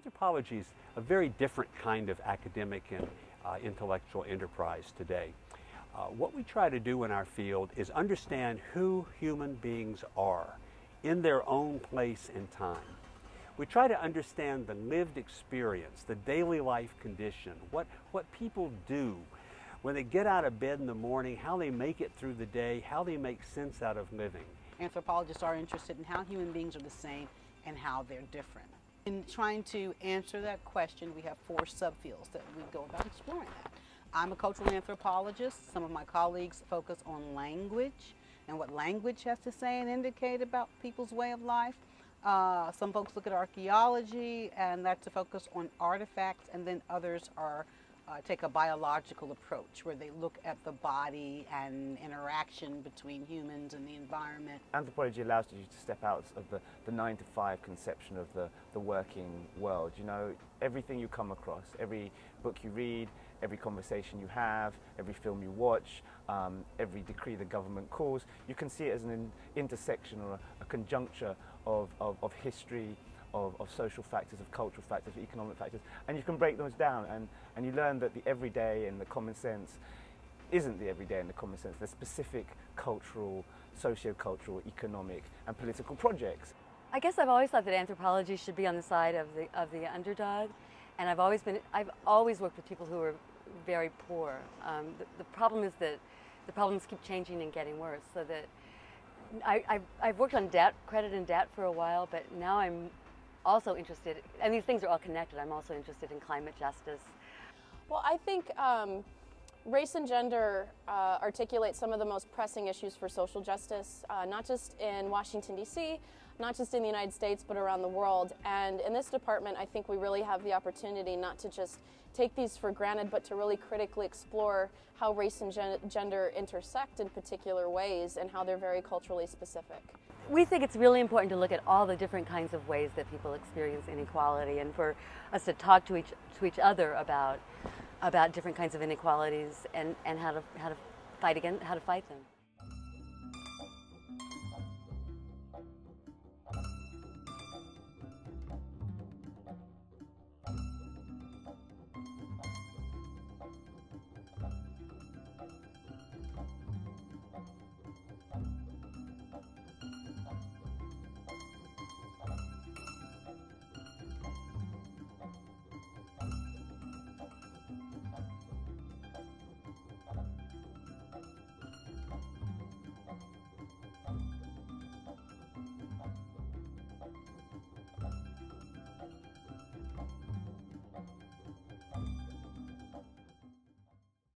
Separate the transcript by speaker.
Speaker 1: Anthropology is a very different kind of academic and intellectual enterprise today. What we try to do in our field is understand who human beings are in their own place and time. We try to understand the lived experience, the daily life condition, what people do when they get out of bed in the morning, how they make it through the day, how they make sense out of living.
Speaker 2: Anthropologists are interested in how human beings are the same and how they're different. In trying to answer that question, we have 4 subfields that we go about exploring that. I'm a cultural anthropologist. Some of my colleagues focus on language and what language has to say and indicate about people's way of life. Some folks look at archaeology, and that's a focus on artifacts, and then others are take a biological approach where they look at the body and interaction between humans and the environment.
Speaker 3: Anthropology allows you to step out of the 9-to-5 conception of the working world. You know, everything you come across, every book you read, every conversation you have, every film you watch, every decree the government calls, you can see it as an intersection or a conjuncture of history, of social factors, of cultural factors, of economic factors, and you can break those down and you learn that the everyday and the common sense isn't the everyday and the common sense. There's specific cultural, socio-cultural, economic and political projects.
Speaker 4: I guess I've always thought that anthropology should be on the side of the underdog, and I've always worked with people who are very poor. The problem is that the problems keep changing and getting worse, so that I've worked on credit and debt for a while, but now I'm also interested, and these things are all connected, I'm also interested in climate justice.
Speaker 5: Well, I think race and gender articulate some of the most pressing issues for social justice, not just in Washington, D.C., not just in the United States, but around the world. And in this department, I think we really have the opportunity not to just take these for granted, but to really critically explore how race and gender intersect in particular ways and how they're very culturally specific.
Speaker 4: We think it's really important to look at all the different kinds of ways that people experience inequality, and for us to talk to each other about different kinds of inequalities and how to fight them.